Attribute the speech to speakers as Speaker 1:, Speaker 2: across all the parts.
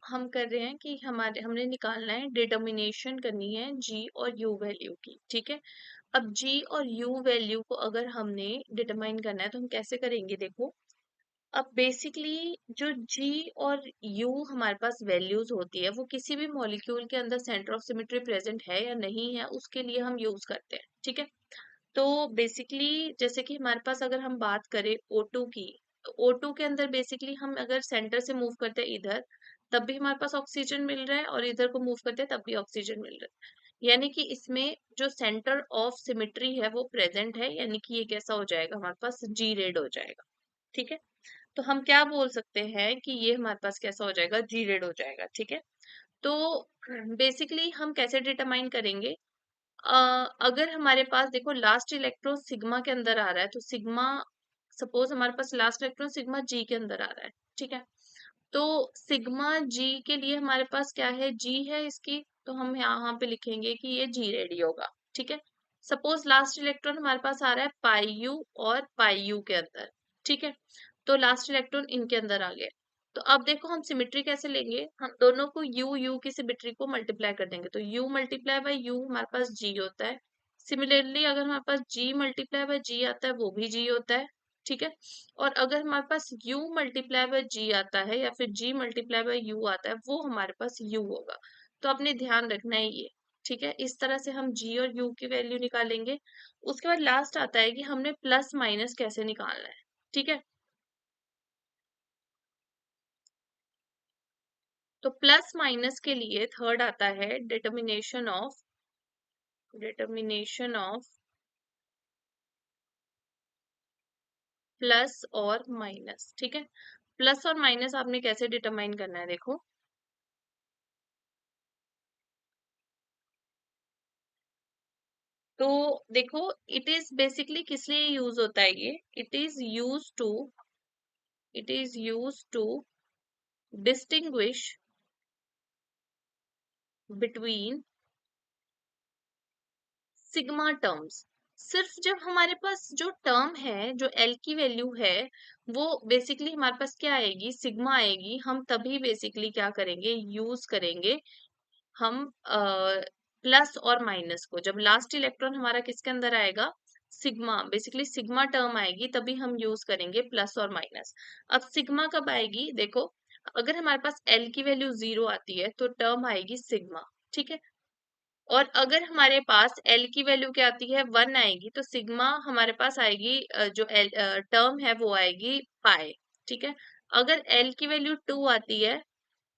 Speaker 1: हम कर रहे हैं कि हमने निकालना है, डिटर्मिनेशन करनी है जी और यू वैल्यू की। ठीक है, अब जी और यू वैल्यू को अगर हमने डिटरमाइन करना है तो हम कैसे करेंगे, देखो। अब बेसिकली जो जी और यू हमारे पास वैल्यूज होती है, वो किसी भी मॉलिक्यूल के अंदर सेंटर ऑफ सिमेट्री प्रेजेंट है या नहीं है, उसके लिए हम यूज करते हैं। ठीक है, तो बेसिकली जैसे कि हमारे पास अगर हम बात करें O2 की, O2 के अंदर बेसिकली हम अगर सेंटर से मूव करते हैं इधर, तब भी हमारे पास ऑक्सीजन मिल रहा है, और इधर को मूव करते हैं तब भी ऑक्सीजन मिल रहा है। यानी कि इसमें जो सेंटर ऑफ सिमेट्री है वो प्रेजेंट है, यानी कि ये कैसा हो जाएगा, हमारे पास जी रेड हो जाएगा। ठीक है, तो हम क्या बोल सकते हैं कि ये हमारे पास कैसा हो जाएगा, जी रेड हो जाएगा। ठीक है, तो बेसिकली हम कैसे डिटरमाइन करेंगे, अगर हमारे पास देखो लास्ट इलेक्ट्रॉन सिग्मा के अंदर आ रहा है, तो सिग्मा, सपोज हमारे पास लास्ट इलेक्ट्रॉन सिग्मा जी के अंदर आ रहा है। ठीक है, तो सिग्मा जी के लिए हमारे पास क्या है, जी है इसकी, तो हम यहाँ पे लिखेंगे कि ये जी रेडी होगा। ठीक है, सपोज लास्ट इलेक्ट्रॉन हमारे पास आ रहा है पाई यू और पाई यू के अंदर। ठीक है, तो लास्ट इलेक्ट्रॉन इनके अंदर आ गए। तो अब देखो हम सिमेट्री कैसे लेंगे, हम दोनों को यू यू की सिमेट्री को मल्टीप्लाई कर देंगे, तो यू मल्टीप्लाई बाय यू हमारे पास जी होता है। सिमिलरली अगर हमारे पास जी मल्टीप्लाई बाय जी आता है, वो भी जी होता है। ठीक है, और अगर हमारे पास u मल्टीप्लाई बाय जी आता है या फिर g मल्टीप्लाई बाय u आता है, वो हमारे पास u होगा। तो आपने ध्यान रखना है ये। ठीक है, इस तरह से हम g और u की वैल्यू निकालेंगे। उसके बाद लास्ट आता है कि हमने प्लस माइनस कैसे निकालना है। ठीक है, तो प्लस माइनस के लिए थर्ड आता है डिटर्मिनेशन ऑफ प्लस और माइनस। ठीक है, प्लस और माइनस आपने कैसे डिटरमाइन करना है, देखो। तो देखो, इट इज बेसिकली किस लिए यूज होता है ये, it is use to distinguish between sigma terms. सिर्फ जब हमारे पास जो टर्म है, जो एल की वैल्यू है, वो बेसिकली हमारे पास क्या आएगी, सिग्मा आएगी, हम तभी बेसिकली क्या करेंगे, यूज करेंगे हम प्लस और माइनस को। जब लास्ट इलेक्ट्रॉन हमारा किसके अंदर आएगा, सिग्मा, बेसिकली सिग्मा टर्म आएगी, तभी हम यूज करेंगे प्लस और माइनस। अब सिग्मा कब आएगी, देखो, अगर हमारे पास एल की वैल्यू 0 आती है तो टर्म आएगी सिग्मा। ठीक है, और अगर हमारे पास एल की वैल्यू क्या आती है, 1 आएगी, तो सिग्मा हमारे पास आएगी, जो एल टर्म है वो आएगी पाई। ठीक है, अगर एल की वैल्यू 2 आती है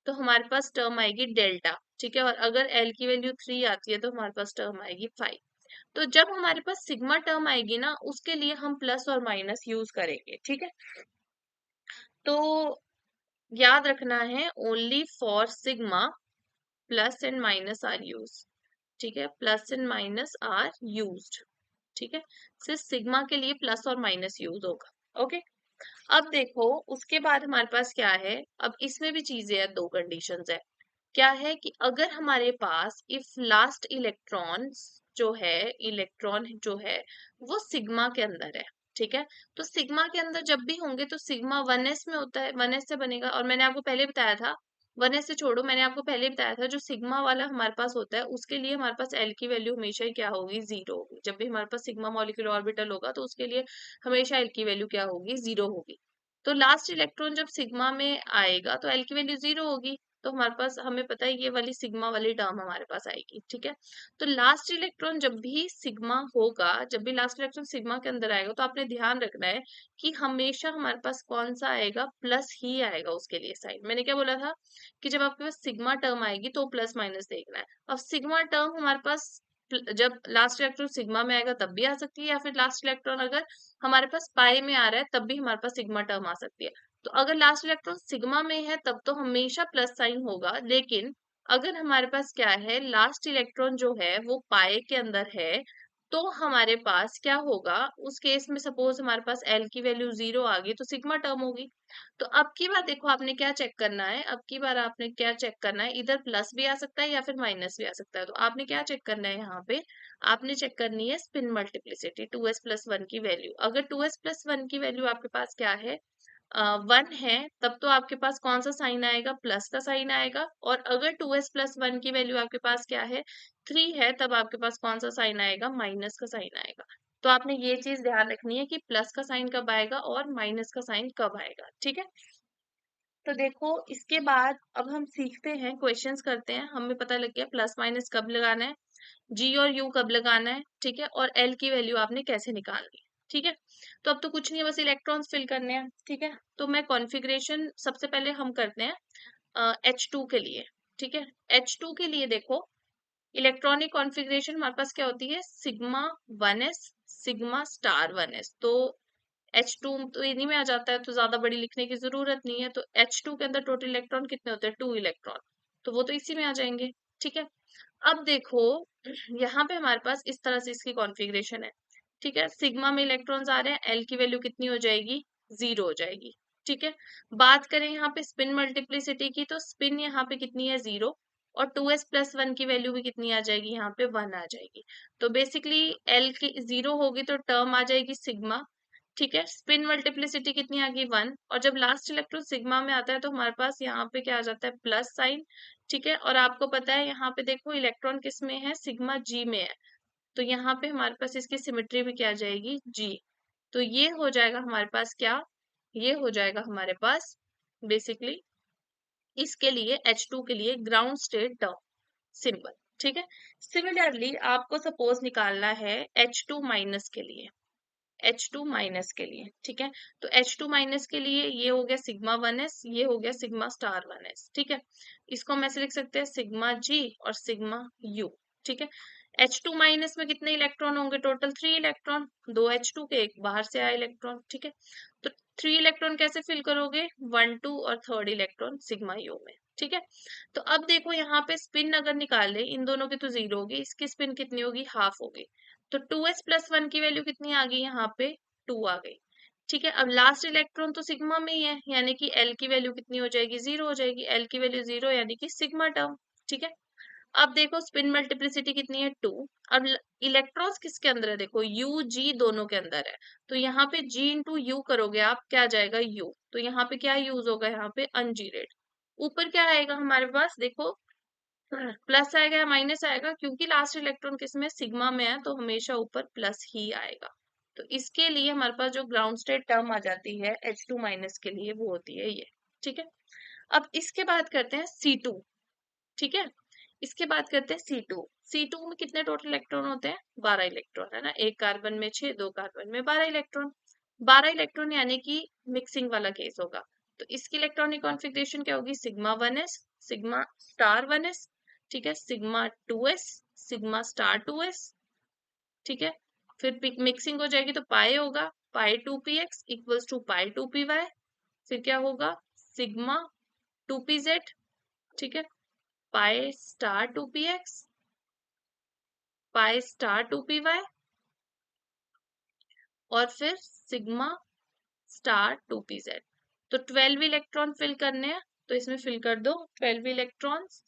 Speaker 1: तो हमारे पास टर्म आएगी डेल्टा। ठीक है, और अगर एल की वैल्यू 3 आती है तो हमारे पास टर्म आएगी 5। तो जब हमारे पास सिग्मा टर्म आएगी ना, उसके लिए हम प्लस और माइनस यूज करेंगे। ठीक है, तो याद रखना है, only for sigma plus and minus are use. ठीक है, plus and minus are used. ठीक है, सिर्फ सिग्मा के लिए प्लस और माइनस यूज होगा। ओके, अब देखो उसके बाद हमारे पास क्या है, अब इसमें भी चीजें है, दो कंडीशंस है। क्या है कि अगर हमारे पास इफ लास्ट इलेक्ट्रॉन जो है वो सिग्मा के अंदर है। ठीक है, तो सिग्मा के अंदर जब भी होंगे तो सिग्मा 1s में होता है, 1s से बनेगा। और मैंने आपको पहले बताया था, 1s से छोड़ो, मैंने आपको पहले बताया था, जो सिग्मा वाला हमारे पास होता है उसके लिए हमारे पास एल की वैल्यू हमेशा ही क्या होगी, 0 होगी। जब भी हमारे पास सिग्मा मॉलिक्यूलर ऑर्बिटल होगा तो उसके लिए हमेशा एल की वैल्यू क्या होगी, 0 होगी। तो लास्ट इलेक्ट्रॉन जब सिग्मा में आएगा तो एल की वैल्यू 0 होगी, तो हमारे पास, हमें पता है ये वाली सिग्मा वाली टर्म हमारे पास आएगी। ठीक है, तो लास्ट इलेक्ट्रॉन जब भी सिग्मा होगा, जब भी लास्ट इलेक्ट्रॉन सिग्मा के अंदर आएगा, तो आपने ध्यान रखना है कि हमेशा हमारे पास कौन सा आएगा, प्लस ही आएगा उसके लिए साइन। मैंने क्या बोला था कि जब आपके पास सिग्मा टर्म आएगी तो प्लस माइनस देखना है। अब सिग्मा टर्म हमारे पास जब लास्ट इलेक्ट्रॉन सिग्मा में आएगा तब भी आ सकती है, या फिर लास्ट इलेक्ट्रॉन अगर हमारे पास पाई में आ रहा है तब भी हमारे पास सिग्मा टर्म आ सकती है। तो अगर लास्ट इलेक्ट्रॉन सिग्मा में है तब तो हमेशा प्लस साइन होगा, लेकिन अगर हमारे पास क्या है, लास्ट इलेक्ट्रॉन जो है वो पाए के अंदर है, तो हमारे पास क्या होगा, उस केस में सपोज हमारे पास एल की वैल्यू 0 आ गई तो सिग्मा टर्म होगी। तो अब की बार देखो आपने क्या चेक करना है, अब की बार आपने क्या चेक करना है, इधर प्लस भी आ सकता है या फिर माइनस भी आ सकता है। तो आपने क्या चेक करना है यहाँ पे, आपने चेक करनी है स्पिन मल्टीप्लिसिटी, 2s+1 की वैल्यू। अगर 2s+1 की वैल्यू आपके पास क्या है, वन है तब तो आपके पास कौन सा साइन आएगा, प्लस का साइन आएगा। और अगर 2s+1 की वैल्यू आपके पास क्या है, 3 है, तब आपके पास कौन सा साइन आएगा, माइनस का साइन आएगा। तो आपने ये चीज ध्यान रखनी है कि प्लस का साइन कब आएगा और माइनस का साइन कब आएगा, ठीक है। तो देखो इसके बाद अब हम सीखते हैं, क्वेश्चंस करते हैं। हमें पता लग गया प्लस माइनस कब लगाना है, जी और यू कब लगाना है, ठीक है, और एल की वैल्यू आपने कैसे निकालनी है, ठीक है। तो अब तो कुछ नहीं है, बस इलेक्ट्रॉन्स फिल करने हैं, ठीक है। तो मैं कॉन्फ़िगरेशन सबसे पहले हम करते हैं H2 के लिए, ठीक है। H2 के लिए देखो इलेक्ट्रॉनिक कॉन्फ़िगरेशन हमारे पास क्या होती है, sigma 1s sigma star 1s। तो H2 तो इन्हीं में आ जाता है, तो ज्यादा बड़ी लिखने की जरूरत नहीं है। तो H2 के अंदर टोटल इलेक्ट्रॉन कितने होते हैं, 2 इलेक्ट्रॉन, तो वो तो इसी में आ जाएंगे, ठीक है। अब देखो यहाँ पे हमारे पास इस तरह से इसकी कॉन्फ़िगरेशन है, ठीक है। सिग्मा में इलेक्ट्रॉन्स आ रहे हैं, एल की वैल्यू कितनी हो जाएगी, 0 हो जाएगी, ठीक है। बात करें यहाँ पे स्पिन मल्टीप्लिसिटी की, तो स्पिन यहाँ पे कितनी है, 0, और 2s+1 की वैल्यू भी कितनी आ जाएगी, यहाँ पे 1 आ जाएगी। तो बेसिकली एल की 0 होगी तो टर्म आ जाएगी सिग्मा, ठीक है। स्पिन मल्टीप्लिसिटी कितनी आ गई, 1, और जब लास्ट इलेक्ट्रॉन सिग्मा में आता है तो हमारे पास यहाँ पे क्या आ जाता है, प्लस साइन, ठीक है। और आपको पता है यहाँ पे देखो इलेक्ट्रॉन किस में है, सिग्मा जी में है, तो यहाँ पे हमारे पास इसकी सिमेट्री भी क्या आ जाएगी, जी। तो ये हो जाएगा हमारे पास क्या, ये हो जाएगा हमारे पास बेसिकली इसके लिए H2 के लिए ग्राउंड स्टेट टर्म सिंबल, ठीक है। सिमिलरली आपको सपोज निकालना है H2 माइनस के लिए, H2 माइनस के लिए, ठीक है। तो H2 माइनस के लिए ये हो गया सिग्मा 1s, ये हो गया सिग्मा स्टार 1s, ठीक है। इसको हम ऐसे लिख सकते हैं सिग्मा जी और सिग्मा यू, ठीक है। H2 माइनस में कितने इलेक्ट्रॉन होंगे, टोटल 3 इलेक्ट्रॉन, 2 H2 के, एक बाहर से आया इलेक्ट्रॉन, ठीक है। तो 3 इलेक्ट्रॉन कैसे फिल करोगे, 1 2 और थर्ड इलेक्ट्रॉन सिग्मा यू में, ठीक है। तो अब देखो यहाँ पे स्पिन अगर निकाले इन दोनों की तो 0 होगी, इसकी स्पिन कितनी होगी, हाफ होगी। तो 2s+1 की वैल्यू कितनी आ गई, यहाँ पे 2 आ गई, ठीक है। अब लास्ट इलेक्ट्रॉन तो सिग्मा में ही है, यानी कि एल की वैल्यू कितनी हो जाएगी, 0 हो जाएगी। एल की वैल्यू 0 यानी कि सिग्मा टर्म, ठीक है। अब देखो स्पिन मल्टीप्लिसिटी कितनी है, 2। अब इलेक्ट्रॉन्स किसके अंदर है, देखो यू जी दोनों के अंदर है, तो यहाँ पे जी इंटू यू करोगे आप, क्या आ जाएगा, यू। तो यहाँ पे क्या यूज होगा, यहाँ पे अनजीरेड। ऊपर क्या आएगा हमारे पास, देखो प्लस आएगा या माइनस आएगा, क्योंकि लास्ट इलेक्ट्रॉन किसमें, सिग्मा में है, तो हमेशा ऊपर प्लस ही आएगा। तो इसके लिए हमारे पास जो ग्राउंड स्टेट टर्म आ जाती है H2 माइनस के लिए, वो होती है ये, ठीक है। अब इसके बाद करते हैं C2, ठीक है। इसके बाद करते हैं C2। C2 में कितने टोटल इलेक्ट्रॉन होते हैं, 12 इलेक्ट्रॉन, है ना। एक कार्बन में 6, दो कार्बन में 12 इलेक्ट्रॉन, 12 इलेक्ट्रॉन यानी कि मिक्सिंग वाला केस होगा। तो इसकी इलेक्ट्रॉनिक कॉन्फ़िगरेशन क्या होगी, sigma 1s sigma star 1s, ठीक है, sigma 2s sigma star 2s, ठीक है। फिर मिक्सिंग हो जाएगी तो पाई होगा, पाई 2px equals to pi 2py। फिर क्या होगा, सिग्मा 2pz, ठीक है, pi star 2px pi star 2py, और फिर सिग्मा स्टार 2pz। तो 12 इलेक्ट्रॉन फिल करने हैं, तो इसमें फिल कर दो 12 इलेक्ट्रॉन्स।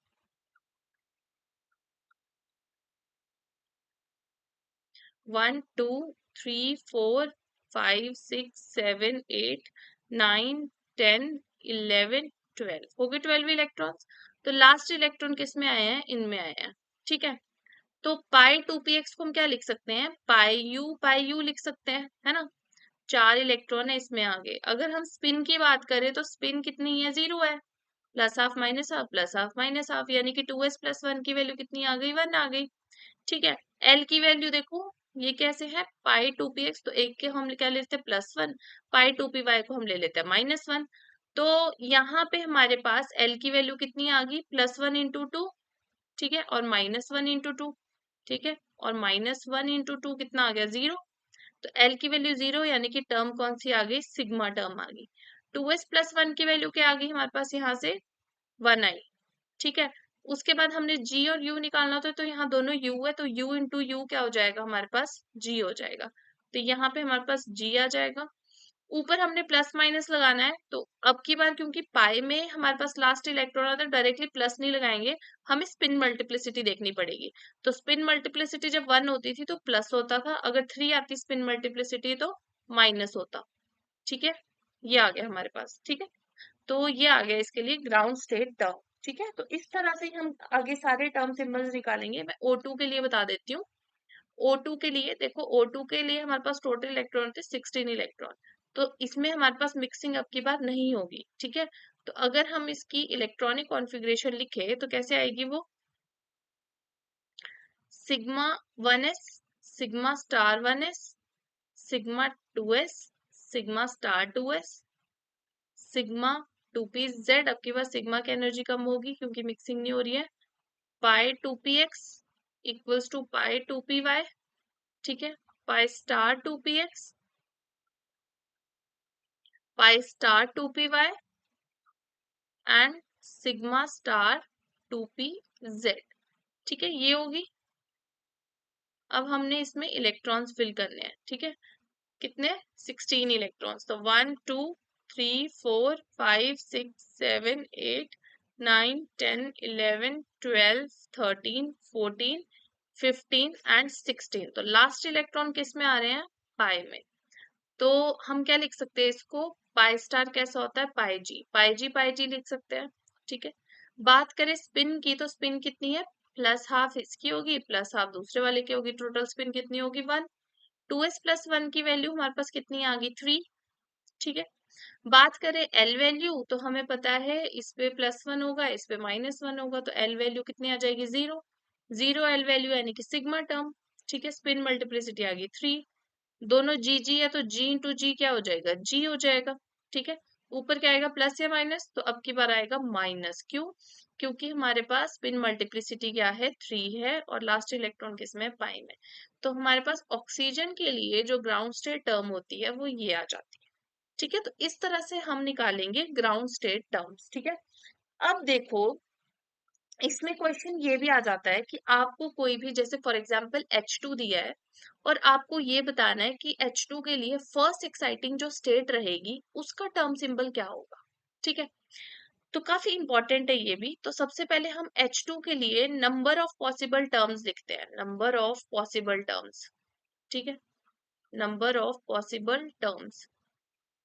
Speaker 1: 1 2 3 4 5 6 7 8 9 10 11 12 हो गए 12 इलेक्ट्रॉन्स। तो लास्ट इलेक्ट्रॉन किस में आए हैं, इनमें आए हैं, ठीक है। तो पाई 2px को हम क्या लिख सकते हैं, पाई यू लिख सकते हैं, है ना। 4 इलेक्ट्रॉन है इसमें आगे। अगर हम स्पिन की बात करें तो स्पिन कितनी है, 0 है, plus half minus half plus half minus half, यानी कि 2s+1 की वैल्यू कितनी आ गई, 1 आ गई, ठीक है। एल की वैल्यू देखो ये कैसे है, पाई 2px, तो एक के हम क्या लेते हैं, +1, पाई 2py को हम ले लेते हैं -1। तो यहाँ पे हमारे पास एल की वैल्यू कितनी आ गई, +1 इंटू 2, ठीक है, और -1 इंटू 2, ठीक है, और -1 इंटू 2 कितना आ गया, 0। तो एल की वैल्यू 0 यानी कि टर्म कौन सी आ गई, सिग्मा टर्म आ गई। 2s+1 की वैल्यू क्या आ गई हमारे पास, यहाँ से 1 आई, ठीक है। उसके बाद हमने जी और यू निकालना होता है, तो यहाँ दोनों यू है, तो यू इंटू यू क्या हो जाएगा हमारे पास, जी हो जाएगा। तो यहाँ पे हमारे पास जी आ जाएगा। ऊपर हमने प्लस माइनस लगाना है, तो अब की बार क्योंकि पाई में हमारे पास लास्ट इलेक्ट्रॉन आता है, डायरेक्टली प्लस नहीं लगाएंगे, हमें स्पिन मल्टीप्लिसिटी देखनी पड़ेगी। तो स्पिन मल्टीप्लिसिटी जब 1 होती थी तो प्लस होता था, अगर 3 आती स्पिन मल्टीप्लिसिटी तो माइनस होता, ठीक है। ये आ गया हमारे पास, ठीक है। तो ये आ गया इसके लिए ग्राउंड स्टेट टर्म, ठीक है। तो इस तरह से हम आगे सारे टर्म सिंबल्स निकालेंगे। मैं O2 के लिए बता देती हूँ। O2 के लिए देखो, O2 के लिए हमारे पास टोटल इलेक्ट्रॉन थे 16 इलेक्ट्रॉन। तो इसमें हमारे पास मिक्सिंग अब की बार नहीं होगी, ठीक है। तो अगर हम इसकी इलेक्ट्रॉनिक कॉन्फ़िगरेशन लिखे तो कैसे आएगी वो, sigma 1s, sigma star 1s, sigma 2s, sigma star 2s, sigma 2p z। अब की बार सिग्मा की एनर्जी कम होगी क्योंकि मिक्सिंग नहीं हो रही है। पाई 2px equals to pi 2py, ठीक है। Pi star 2px, pi star 2py and sigma star 2pz, ठीक है। ये होगी। अब हमने इसमें इलेक्ट्रॉन्स फिल करने हैं, ठीक है। कितने, 16 इलेक्ट्रॉन्स। तो 1 2 3 4 5 6 7 8 9 10 11 12 13 14 15 एंड 16। तो लास्ट इलेक्ट्रॉन किस में आ रहे हैं, पाई में। तो हम क्या लिख सकते हैं इसको, पाई स्टार कैसा होता है, पाई जी लिख सकते हैं, ठीक है। बात करें स्पिन की, तो स्पिन कितनी है, प्लस हाफ इसकी होगी प्लस हाफ दूसरे वाले की होगी। टोटल स्पिन कितनी होगी, 1। 2s प्लस 1 की वैल्यू हमारे पास कितनी आ गई, 3, ठीक है। बात करें एल वैल्यू, तो हमें पता है इस पे +1 होगा, इस पे -1 होगा, तो एल वैल्यू कितनी आ जाएगी, 0। 0 एल वैल्यू यानी कि सिग्मा टर्म, ठीक है। स्पिन मल्टीप्लिसिटी आ गई 3। दोनों जी जी है तो जी इंटू जी क्या हो जाएगा, जी हो जाएगा, ठीक है। ऊपर क्या आएगा, प्लस या माइनस, तो अब की बार आएगा माइनस। क्यों, क्योंकि हमारे पास स्पिन मल्टीप्लिसिटी क्या है, 3 है और लास्ट इलेक्ट्रॉन किसमें है, पाई में। तो हमारे पास ऑक्सीजन के लिए जो ग्राउंड स्टेट टर्म होती है वो ये आ जाती है, ठीक है। तो इस तरह से हम निकालेंगे ग्राउंड स्टेट टर्म्स, ठीक है। अब देखो, इसमें क्वेश्चन ये भी आ जाता है कि आपको कोई भी, जैसे फॉर एग्जांपल H2 दिया है और आपको ये बताना है कि H2 के लिए फर्स्ट एक्साइटिंग जो स्टेट रहेगी उसका टर्म सिंबल क्या होगा, ठीक है। तो काफी इंपॉर्टेंट है ये भी। तो सबसे पहले हम H2 के लिए नंबर ऑफ पॉसिबल टर्म्स लिखते हैं, नंबर ऑफ पॉसिबल टर्म्स, ठीक है। Number of possible terms.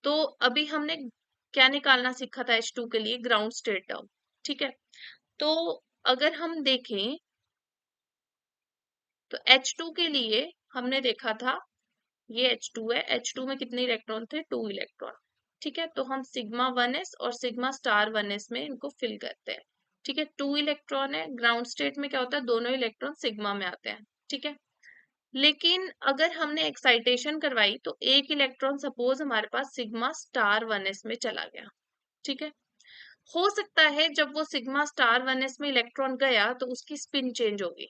Speaker 1: तो अभी हमने क्या निकालना सीखा था H2 के लिए, ग्राउंड स्टेट टर्म, ठीक है। तो अगर हम देखें तो H2 के लिए हमने देखा था, ये H2 है, H2 में कितने इलेक्ट्रॉन थे, 2 इलेक्ट्रॉन, ठीक है। तो हम सिग्मा 1s और सिग्मा स्टार 1s में इनको फिल करते हैं, ठीक है। 2 इलेक्ट्रॉन है, ग्राउंड स्टेट में क्या होता है, दोनों इलेक्ट्रॉन सिग्मा में आते हैं, ठीक है। लेकिन अगर हमने एक्साइटेशन करवाई तो एक इलेक्ट्रॉन सपोज हमारे पास सिग्मा स्टार 1s में चला गया, ठीक है। हो सकता है जब वो सिग्मा स्टार 1s में इलेक्ट्रॉन गया तो उसकी स्पिन चेंज होगी,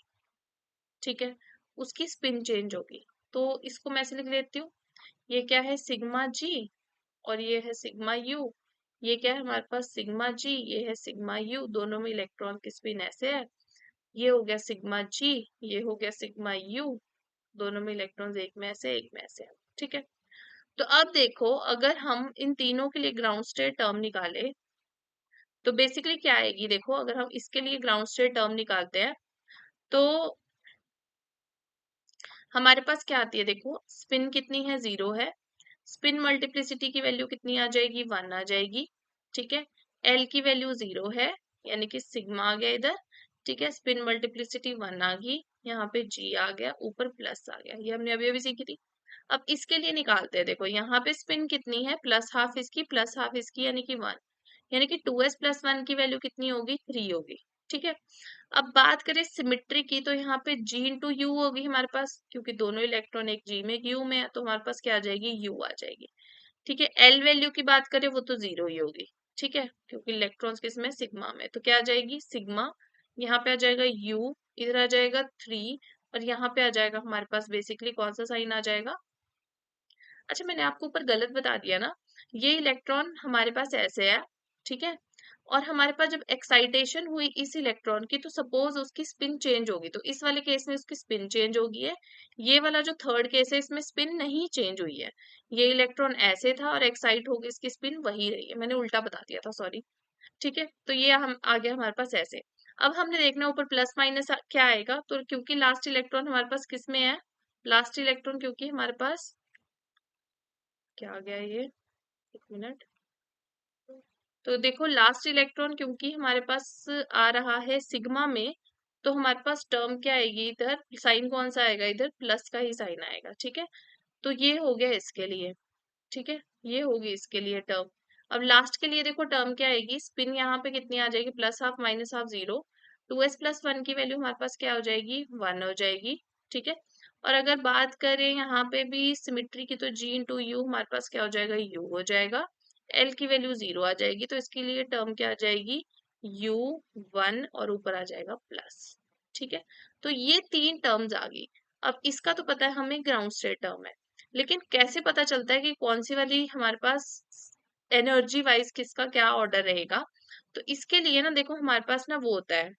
Speaker 1: ठीक है। उसकी स्पिन चेंज होगी। तो इसको मैं ऐसे लिख देती हूँ, ये क्या है, सिग्मा जी और ये है सिग्मा यू। ये क्या है हमारे पास, सिग्मा जी, ये है सिग्मा यू, दोनों में इलेक्ट्रॉन की स्पिन ऐसे है। ये हो गया सिग्मा जी, ये हो गया सिग्मा यू, दोनों में इलेक्ट्रॉन एक में ऐसे एक में ऐसे है, ठीक है। तो अब देखो, अगर हम इन तीनों के लिए ग्राउंड स्टेट टर्म निकाले तो बेसिकली क्या आएगी, देखो अगर हम इसके लिए ग्राउंड स्टेट टर्म निकालते हैं तो हमारे पास क्या आती है, देखो स्पिन कितनी है, 0 है। स्पिन मल्टीप्लिसिटी की वैल्यू कितनी आ जाएगी, 1 आ जाएगी, ठीक है। एल की वैल्यू 0 है यानी कि सिग्मा आ गया इधर, ठीक है। स्पिन मल्टीप्लिसिटी 1 आ गई, यहाँ पे जी आ गया, ऊपर प्लस आ गया, ये हमने अभी अभी सीखी थी। अब इसके लिए निकालते हैं, देखो यहाँ पे स्पिन कितनी है, प्लस हाफ इसकी प्लस हाफ इसकी यानी कि 1, यानी कि 2s प्लस 1 की वैल्यू कितनी होगी, 3 होगी, ठीक है। अब बात करें सिमिट्री की, तो यहाँ पे जी इंटू यू होगी हमारे पास, क्योंकि दोनों इलेक्ट्रॉन एक जी में एक यू में है, तो हमारे पास क्या आ जाएगी, यू आ जाएगी, ठीक है। एल वैल्यू की बात करें वो तो 0 ही होगी, ठीक है, क्योंकि इलेक्ट्रॉन्स किसमें, सिग्मा में, तो क्या आ जाएगी, सिग्मा, यहाँ पे आ जाएगा यू, इधर आ जाएगा 3 और यहाँ पे आ जाएगा हमारे पास बेसिकली कौन सा साइन आ जाएगा। अच्छा, मैंने आपको ऊपर गलत बता दिया ना, ये इलेक्ट्रॉन हमारे पास ऐसे है, ठीक है। और हमारे पास जब एक्साइटेशन हुई इस इलेक्ट्रॉन की तो सपोज उसकी स्पिन चेंज होगी, तो इस वाले केस में उसकी स्पिन चेंज होगी है। ये वाला जो थर्ड केस है इसमें स्पिन नहीं चेंज हुई है, ये इलेक्ट्रॉन ऐसे था और एक्साइट हो गई, इसकी स्पिन वही रही है, मैंने उल्टा बता दिया था, सॉरी, ठीक है। तो ये हम आ गया हमारे पास ऐसे। अब हमने देखना ऊपर प्लस माइनस क्या आएगा, तो क्योंकि लास्ट इलेक्ट्रॉन हमारे पास किस में है, लास्ट इलेक्ट्रॉन क्योंकि हमारे पास क्या आ गया ये, एक मिनट। तो देखो लास्ट इलेक्ट्रॉन क्योंकि हमारे पास आ रहा है सिग्मा में, तो हमारे पास टर्म क्या आएगी, इधर साइन कौन सा आएगा, इधर प्लस का ही साइन आएगा। ठीक है, तो ये हो गया इसके लिए। ठीक है, ये होगी इसके लिए टर्म। अब लास्ट के लिए देखो टर्म क्या आएगी, स्पिन यहाँ पे कितनी आ जाएगी, plus half minus half zero. 2s+1 की वैल्यू हमारे पास क्या हो जाएगी, 1 हो जाएगी। ठीक है, और अगर बात करें यहाँ पे भी सिमिट्री की, तो g × u हमारे पास क्या हो जाएगा, u हो जाएगा। एल की वैल्यू 0 आ जाएगी, तो इसके लिए टर्म क्या आ जाएगी, u1 और ऊपर आ जाएगा प्लस। ठीक है, तो ये 3 टर्म्स आ गई। अब इसका तो पता है हमें ग्राउंड स्टेट टर्म है, लेकिन कैसे पता चलता है कि कौन सी वाली हमारे पास एनर्जी वाइज किसका क्या ऑर्डर रहेगा। तो इसके लिए ना देखो हमारे पास ना वो होता है,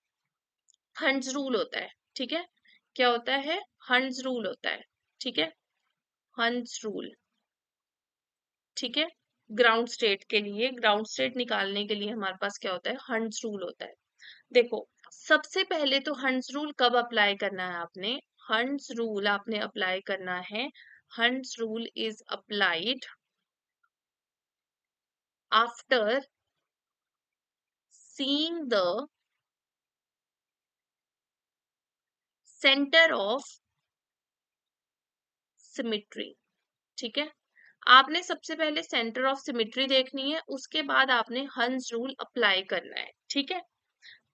Speaker 1: हंड्स रूल होता है। ठीक है, क्या होता है, हंड्स रूल होता है। ठीक है, हंड्स रूल। ठीक है, ग्राउंड स्टेट के लिए, ग्राउंड स्टेट निकालने के लिए हमारे पास क्या होता है, हंड्स रूल होता है। देखो सबसे पहले तो हंड्स रूल कब अप्लाई करना है आपने, हंड्स रूल आपने अप्लाई करना है, Hund's rule is applied after seeing the center of symmetry। ठीक है, आपने सबसे पहले सेंटर ऑफ सिमेट्री देखनी है, उसके बाद आपने हंस रूल अप्लाई करना है। ठीक है,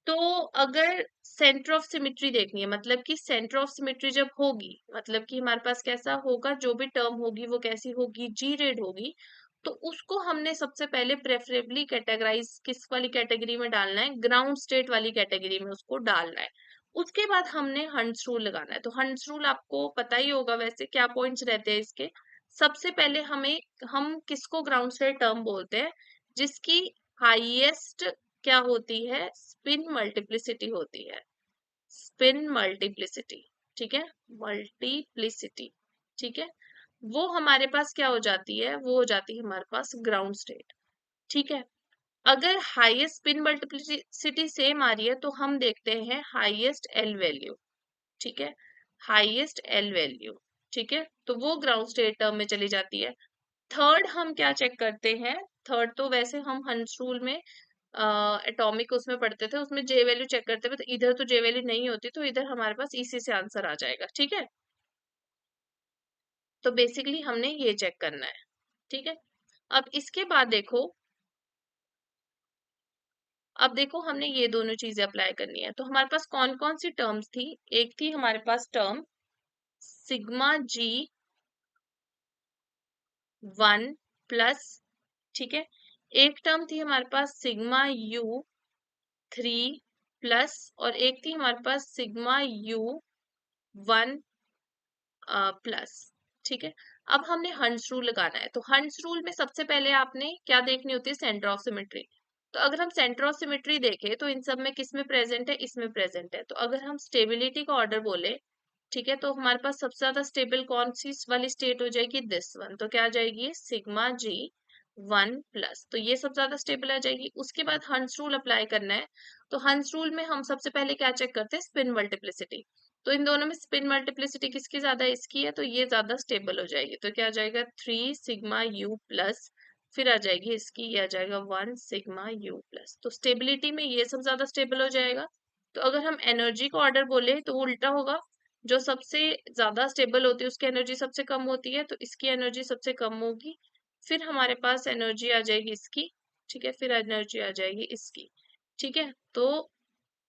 Speaker 1: तो अगर सेंटर ऑफ सिमेट्री देखनी है, मतलब कि सेंटर ऑफ सिमेट्री जब होगी, मतलब कि हमारे पास कैसा होगा, जो भी टर्म होगी वो कैसी होगी, जी रेड होगी। तो उसको हमने सबसे पहले प्रेफरेबली कैटेगराइज किस वाली कैटेगरी में डालना है, ग्राउंड स्टेट वाली कैटेगरी में उसको डालना है। उसके बाद हमने हंस रूल लगाना है। तो हंस रूल आपको पता ही होगा वैसे क्या पॉइंट्स रहते हैं इसके। सबसे पहले हम किसको ग्राउंड स्टेट टर्म बोलते हैं, जिसकी हाईएस्ट क्या होती है, स्पिन मल्टीप्लिसिटी होती है, स्पिन मल्टीप्लिसिटी। ठीक है, मल्टीप्लिसिटी। ठीक है, वो हमारे पास क्या हो जाती है, वो हो जाती है हमारे पास ग्राउंड स्टेट। ठीक है, अगर हाईएस्ट स्पिन मल्टीप्लिसिटी सेम आ रही है, तो हम देखते हैं हाईएस्ट एल वैल्यू। ठीक है, हाईएस्ट एल वैल्यू। ठीक है, तो वो ग्राउंड स्टेट टर्म में चली जाती है। थर्ड हम क्या चेक करते हैं, थर्ड तो वैसे हम हंस रूल में एटॉमिक उसमें पढ़ते थे, उसमें जे वैल्यू चेक करते थे, तो इधर तो जे वैल्यू नहीं होती, तो इधर हमारे पास इसी से आंसर आ जाएगा। ठीक है, तो बेसिकली हमने ये चेक करना है। ठीक है, अब इसके बाद देखो, अब देखो हमने ये दोनों चीजें अप्लाई करनी है। तो हमारे पास कौन कौन सी टर्म्स थी, एक थी हमारे पास टर्म सिग्मा g1+। ठीक है, एक टर्म थी हमारे पास सिग्मा u3+, और एक थी हमारे पास सिग्मा u1+। ठीक है, अब हमने हंस रूल लगाना है। तो हंस रूल में सबसे पहले आपने क्या देखनी होती है, सेंटर ऑफ सिमेट्री। तो अगर हम सेंटर ऑफ सिमेट्री देखें, तो इन सब में किस में प्रेजेंट है, इसमें प्रेजेंट है। तो अगर हम स्टेबिलिटी का ऑर्डर बोले, ठीक है, तो हमारे पास सबसे ज्यादा स्टेबल कौन सी वाली स्टेट हो जाएगी, दिस वन। तो क्या आ जाएगी, सिग्मा g1+। तो ये सबसे ज्यादा स्टेबल आ जाएगी। उसके बाद हंस रूल अप्लाई करना है। तो हंस रूल में हम सबसे पहले क्या चेक करते हैं, स्पिन मल्टीप्लिसिटी। तो इन दोनों में स्पिन मल्टीप्लिसिटी किसकी ज्यादा है, इसकी है, तो ये ज्यादा स्टेबल हो जाएगी। तो क्या आ जाएगा, 3 सिग्मा u+, फिर आ जाएगी इसकी, ये आ जाएगा 1 सिग्मा u+। तो स्टेबिलिटी में ये सब ज्यादा स्टेबल हो जाएगा। तो अगर हम एनर्जी का ऑर्डर बोले, तो वो उल्टा होगा, जो सबसे ज्यादा स्टेबल होती है उसकी एनर्जी सबसे कम होती है, तो इसकी एनर्जी सबसे कम होगी। फिर हमारे पास एनर्जी आ जाएगी इसकी। ठीक है, फिर एनर्जी आ जाएगी इसकी। ठीक है, तो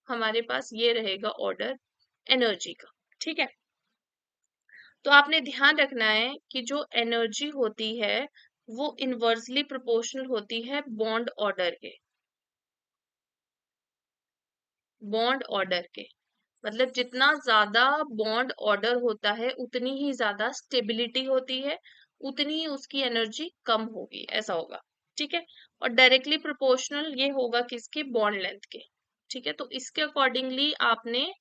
Speaker 1: हमारे पास ये रहेगा ऑर्डर एनर्जी का। ठीक है, तो आपने ध्यान रखना है कि जो एनर्जी होती है वो इनवर्सली प्रोपोर्शनल होती है बॉन्ड ऑर्डर के, बॉन्ड ऑर्डर के। मतलब जितना ज्यादा बॉन्ड ऑर्डर होता है उतनी ही ज्यादा स्टेबिलिटी होती है, उतनी ही उसकी एनर्जी कम होगी, ऐसा होगा। ठीक है, और डायरेक्टली प्रोपोर्शनल ये होगा किसके, बॉन्ड लेंथ के। ठीक है, तो इसके अकॉर्डिंगली आपने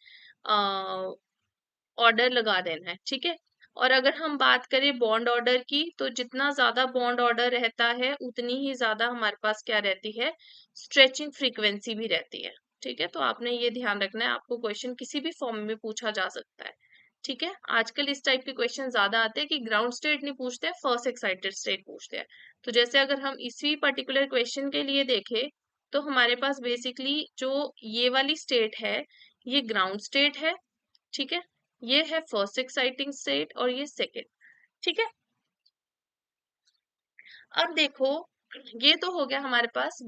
Speaker 1: ऑर्डर लगा देना है। ठीक है, और अगर हम बात करें बॉन्ड ऑर्डर की, तो जितना ज्यादा बॉन्ड ऑर्डर रहता है उतनी ही ज्यादा हमारे पास क्या रहती है, स्ट्रेचिंग फ्रीक्वेंसी भी रहती है। ठीक है, तो आपने ये ध्यान रखना है, आपको क्वेश्चन किसी भी फॉर्म में पूछा जा सकता है। ठीक है, आजकल इस टाइप के क्वेश्चन ज्यादा आते हैं कि ग्राउंड स्टेट नहीं पूछते हैं, फर्स्ट एक्साइटेड स्टेट पूछते हैं। तो जैसे अगर हम इसी पर्टिकुलर क्वेश्चन के लिए देखें, तो हमारे पास बेसिकली जो ये वाली स्टेट है, ये ग्राउंड स्टेट है। ठीक है, ये है फर्स्ट एक्साइटिंग स्टेट और ये सेकेंड। ठीक है, अब देखो, ये तो हो गया हमारे पास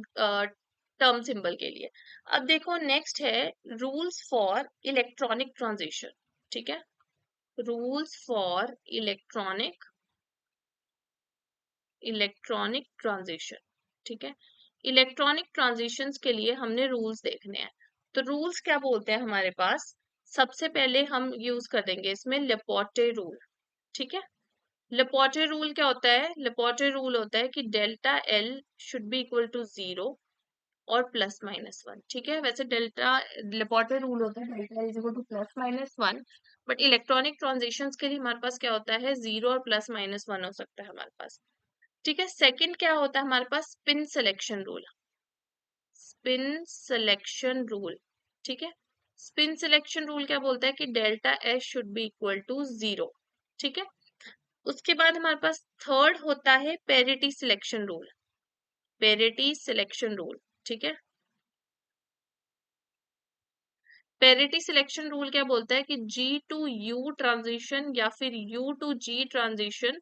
Speaker 1: टर्म सिंबल के लिए। अब देखो नेक्स्ट है रूल्स फॉर इलेक्ट्रॉनिक ट्रांजिशन। ठीक है, रूल्स फॉर इलेक्ट्रॉनिक ट्रांजिशन। ठीक है, इलेक्ट्रॉनिक ट्रांजिशंस के लिए हमने रूल्स देखने हैं। तो रूल्स क्या बोलते हैं हमारे पास, सबसे पहले हम यूज कर देंगे इसमें लेपोर्टे रूल। ठीक है, लेपोर्टे रूल क्या होता है, लेपोर्टे रूल होता है कि delta L should be equal to 0 और प्लस माइनस 1। ठीक है, वैसे डेल्टा लेपोर्टे रूल होता है delta is equal two plus minus 1, but electronic transitions के लिए हमारे पास क्या होता है, 0 और प्लस माइनस 1 हो सकता है हमारे पास। ठीक है, सेकंड क्या होता है हमारे पास, spin selection rule. Spin selection rule, ठीक है, स्पिन सिलेक्शन रूल क्या बोलता है कि delta S should be equal to 0। ठीक है, उसके बाद हमारे पास थर्ड होता है parity selection rule. Parity selection rule, ठीक है, पेरिटी सिलेक्शन रूल क्या बोलता है कि जी टू यू ट्रांजिशन या फिर u to g transition,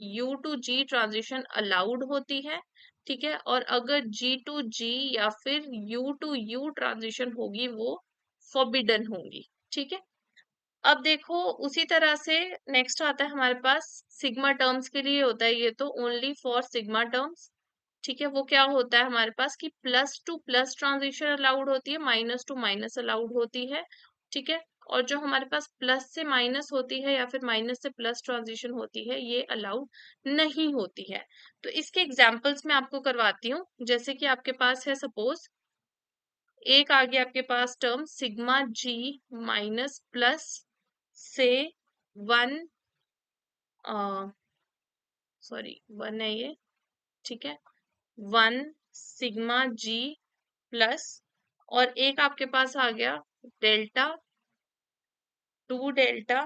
Speaker 1: u to g transition allowed होती है। ठीक है, और अगर जी टू जी या फिर यू टू यू ट्रांजिशन होगी वो फॉरबिडन होंगी। ठीक है, अब देखो उसी तरह से नेक्स्ट आता है हमारे पास सिग्मा टर्म्स के लिए होता है, ये तो ओनली फॉर सिग्मा टर्म्स। ठीक है, वो क्या होता है हमारे पास कि plus two plus transition allowed होती है, माइनस टू माइनस अलाउड होती है। ठीक है, और जो हमारे पास प्लस से माइनस होती है या फिर माइनस से प्लस ट्रांजिशन होती है, ये अलाउड नहीं होती है। तो इसके एग्जांपल्स मैं आपको करवाती हूँ। जैसे कि आपके पास है सपोज, एक आ गया आपके पास टर्म सिग्मा जी माइनस प्लस से 1, सॉरी 1 है ये। ठीक है, 1 सिग्मा जी प्लस, और एक आपके पास आ गया delta 2 delta,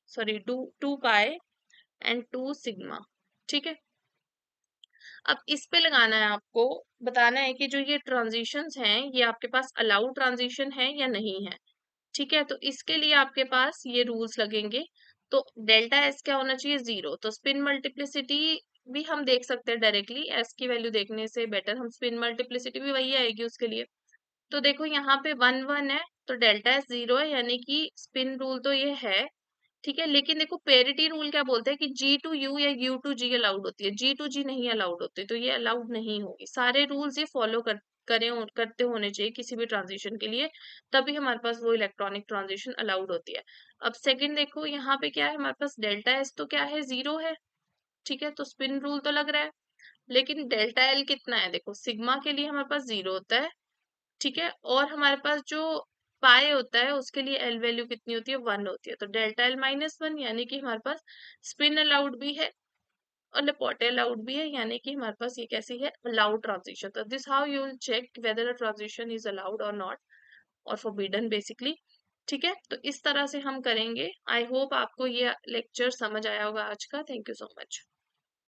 Speaker 1: sorry 2 pi and 2 sigma. ठीक है, अब इस पे लगाना है आपको, बताना है कि जो ये ट्रांजिशंस हैं ये आपके पास अलाउड ट्रांजिशन है या नहीं है। ठीक है, तो इसके लिए आपके पास ये रूल्स लगेंगे। तो डेल्टा एस क्या होना चाहिए, 0। तो स्पिन मल्टीप्लिसिटी भी हम देख सकते हैं डायरेक्टली, एस की वैल्यू देखने से बेटर हम स्पिन मल्टीप्लिसिटी भी वही आएगी उसके लिए। तो देखो यहाँ पे 1 1 है, तो डेल्टा एस 0 है, यानी कि स्पिन रूल तो ये है। ठीक है, लेकिन देखो पेरिटी रूल क्या बोलता है कि जी टू यू या यू टू जी अलाउड होती है, जी टू जी नहीं अलाउड होती, तो ये अलाउड नहीं होगी। सारे रूल्स ये फॉलो करते होने चाहिए किसी भी ट्रांजिशन के लिए, तभी हमारे पास वो इलेक्ट्रॉनिक ट्रांजिशन अलाउड होती है। अब सेकंड देखो यहाँ पे क्या है हमारे पास, डेल्टा एस तो क्या है, 0 है। ठीक है, तो स्पिन रूल तो लग रहा है, लेकिन डेल्टा एल कितना है, देखो सिग्मा के लिए हमारे पास 0 होता है। ठीक है, और हमारे पास जो पाई होता है उसके लिए एल वैल्यू कितनी होती है, 1 होती है, तो डेल्टा एल माइनस 1, यानी कि हमारे पास स्पिन अलाउड भी है और लेपोर्टे अलाउड भी है, यानी कि हमारे पास ये कैसी है, अलाउड ट्रांजिशन। तो this how you will check whether a transition is allowed और नॉट, और फॉरबिडन बेसिकली। ठीक है, तो इस तरह से हम करेंगे। आई होप आपको ये लेक्चर समझ आया होगा आज का। Thank you so much.